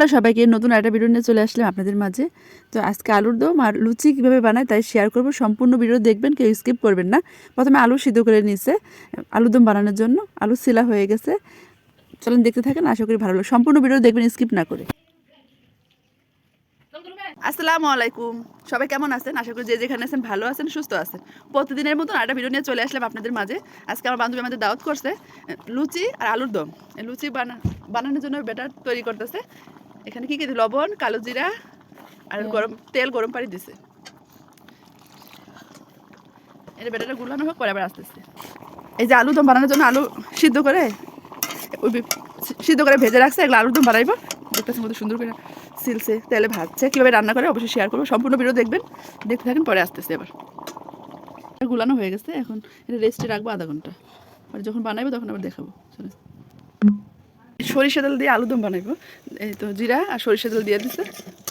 Hello সবাইকে, নতুন একটা ভিডিও নিয়ে চলে আসলাম আপনাদের মাঝে। তো আজকে আলুর দম আর লুচি কীভাবে বানায় তাই শেয়ার করব। সম্পূর্ণ ভিডিও দেখবেন, কেউ স্কিপ করবেন না। প্রথমে আলু সিদ্ধ করে নিয়েছে আলুর দম বানানোর জন্য, আলু ছিলা হয়ে গেছে। চলেন দেখতে থাকেন, আশা করি ভালো লাগবে। সম্পূর্ণ ভিডিও দেখবেন স্কিপ না করে। আসসালামু আলাইকুম, সবাই কেমন আছেন? আশা করি যে যেখানে আছেন ভালো আছেন, সুস্থ আছেন। প্রতিদিনের মতন একটা ভিডিও নিয়ে চলে আসলাম আপনাদের মাঝে। আজকে আমার বান্ধবী আমাদের দাওয়াত করছে লুচি আর আলুর দম। লুচি বানানোর জন্য ব্যাটার তৈরি করতেছে। এখানে কি কি লবণ, কালো জিরা আর গরম পানি দিছে। এটা ব্যাটারটা গুলানো হোক, পরে আবার আসতেছে। এই যে আলুর দম বানানোর জন্য আলু সিদ্ধ করে ভেজে রাখছে, এগুলো আলুর দম বানাইবো। দেখতেছেন কত সুন্দর করে সিলছে, তেলে ভাজছে। কীভাবে রান্না করে অবশ্যই শেয়ার করবো। সম্পূর্ণ ভিডিও দেখবেন, দেখতে থাকেন, পরে আসতেছে। এবার গুলানো হয়ে গেছে, এখন এটা রেস্টে রাখবো আধা ঘন্টা। আর যখন বানাইবো তখন আবার দেখাবো। সরিষা তেল দিয়ে আলুর দম বানাইবো। এই তো জিরা আর সরিষা তেল দিয়ে দিচ্ছে।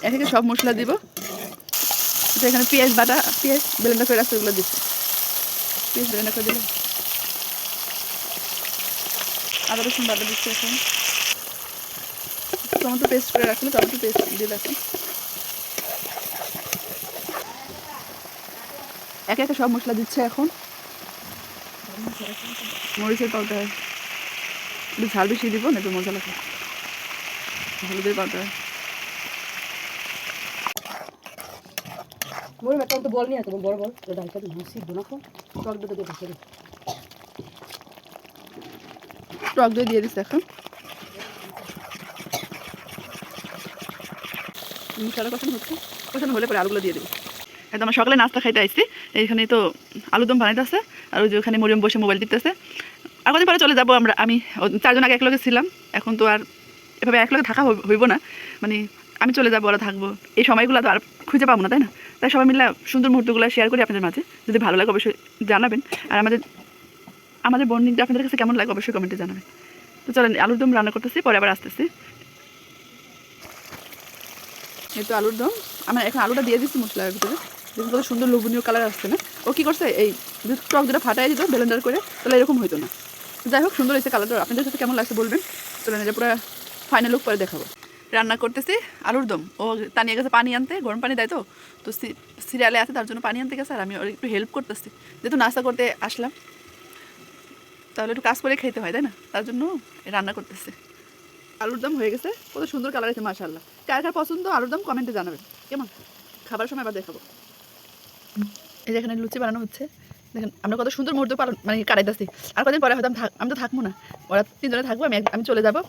এখানে সব মশলা দিব। এখানে পেঁয়াজ ব্লেন্ডার করে রাখছে, ওগুলো দিচ্ছে। পেঁয়াজ ব্লেন্ডার করে দিলাম, আদা রসুন বাটা দিচ্ছে। এখন টমেটো পেস্ট করে রাখছিল, টমেটো পেস্ট দিয়ে রাখছি। একে একে সব মশলা দিচ্ছে। এখন মরিচের পাউডার, একটু ঝাল বেশি দিব না, একটু মজা লাগে। হলুদের পাউডার, টক দই দিয়ে দিচ্ছে। এখন মশলা কষানো হলে পরে আলুগুলো দিয়ে দেবো। একদম আমরা সকালে নাস্তা খাইতে আসছি। এইখানে তো আলুর দম বানাইতেছে, আর ওই যে ওখানে মরিয়ম বসে মোবাইল টিপতেছে। আর কদিন পরে চলে যাবো আমরা। আমি 4 জন আগে একলগে ছিলাম, এখন তো আর এভাবে একলগে থাকা হইব না। মানে আমি চলে যাবো, ওরা থাকবো। এই সময়গুলো তো আর খুঁজে পাবো না, তাই না? তাই সবাই মিলে সুন্দর মুহূর্তগুলো শেয়ার করি আপনাদের মাঝে। যদি ভালো লাগে অবশ্যই জানাবেন। আর আমাদের বন্ডিংটা আপনাদের কাছে কেমন লাগে অবশ্যই কমেন্টে জানাবেন। তো চলেন, আলুর দম রান্না করতেছি, পরে আবার আসতেছি। এই তো আলুর দম আমার এখন আলুটা দিয়ে দিচ্ছি মশলার ভিতরে। দেখুন কত সুন্দর লোভনীয় কালার আসছে না? ও কী করছে, এই টক দুটো ফাটাই দিত ব্লেন্ডার করে, তাহলে এরকম হইতো না। যাই হোক, সুন্দর হয়েছে কালারটা। আপনাদের সাথে কেমন লাগছে বলবেন। চলেন, এটা পুরো ফাইনাল লুক পরে দেখাবো। রান্না করতেছি আলুর দম। ও তানিয়ে গেছে পানি আনতে, গরম পানি দেয় তো সিরিয়ালে আছে, তার জন্য পানি আনতে গেছে। আর আমি ওর একটু হেল্প করতেছি, যেহেতু নাস্তা করতে আসলাম, তাহলে একটু কাজ করে খেতে হয়, তাই না? তার জন্য রান্না করতেছি। আলুর দম হয়ে গেছে, কত সুন্দর কালার আছে, মাশাআল্লাহ। কার কার পছন্দ আলুর দম কমেন্টে জানাবেন। কেমন খাবার সময় আবার দেখাবো। এই যে এখানে লুচি বানানো হচ্ছে, দেখেন আমরা কত সুন্দর মুহূর্ত মানে কাটাইতেছি। আর কদিন পরে হয়তো আমি তো থাকবো না, ওরা 3 জনে থাকবো, আমি চলে যাবো।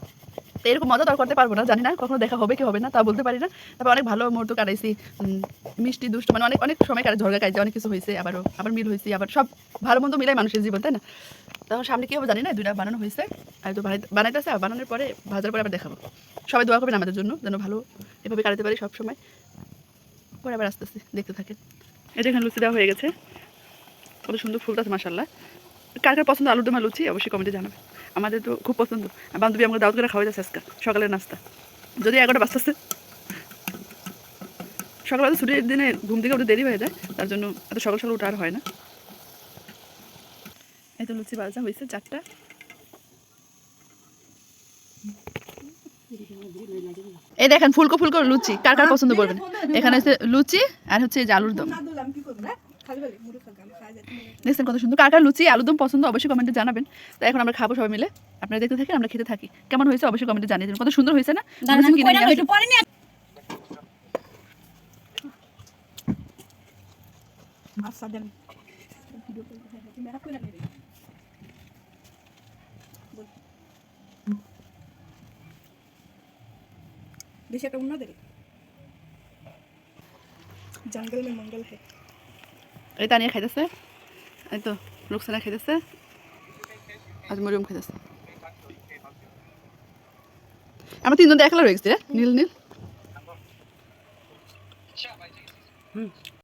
তো এরকম মজা তো আর করতে পারবো না, জানি না কখনো দেখা হবে কি হবে না, তা বলতে পারি না। তারপর অনেক ভালো মুহূর্ত কাটাইছি, মিষ্টি দুষ্ট, মানে অনেক অনেক সময় ঝরগা খাইছে, অনেক কিছু হয়েছে, আবার মিল হয়েছে, আবার সব ভালো মন্দ মিলাই মানুষের জীবন, তাই না? তখন সামনে কী হবে জানি না। 2টা বানানো হয়েছে, আর তো বানাইতেছে। আর বানানোর পরে ভাজার পরে আবার দেখাবো। সবাই দোয়া করবেন আমাদের জন্য, যেন ভালো এভাবে কাটাতে পারি সব সময়। পরে আবার আসতেছি, দেখতে থাকেন। এটা এখানে লুচি দেওয়া হয়ে গেছে, কত সুন্দর ফুলটাছে, মাশাআল্লাহ। কার কার পছন্দ আলুর দম আর লুচি অবশ্যই কমেন্টে জানাবে। আমাদের তো খুব পছন্দ। বান্ধবী আমাকে দাওয়াত করে খাওয়াই যাচ্ছে আজকে সকালের নাস্তা, যদি 11টা বাজতেছে। সকালবেলা ছুটির দিনে ঘুম থেকে উঠে দেরি হয়ে যায়, তার জন্য এত সকাল সকাল উঠা আর হয় না। এই তো লুচি ভাজা হয়েছে 4টা। এই দেখেন ফুলকো ফুলকো লুচি, কার কার পছন্দ করবেন। এখানে হচ্ছে লুচি আর হচ্ছে এই যে আলুর দম। দেখছেন কত সুন্দর। কার কার লুচি আলুর দম পছন্দ অবশ্যই কমেন্টে জানাবেন। তো এখন আমরা খাবো সবাই মিলে। আপনারা দেখতে থাকেন, আমরা খেতে থাকি। কেমন হয়েছে অবশ্যই কমেন্টে জানিয়ে দিন। কত সুন্দর হয়েছে না? বেশি একটা উন্নত দেবে, জঙ্গল মে মঙ্গল হে। এই তানিয়া খাইতেছে, এই তো রুকসানা খাইতেছে, আজ মরিয়ম খাইতেছে। আমরা 3 জন একলা রয়ে গেছি রে, নীল নীল।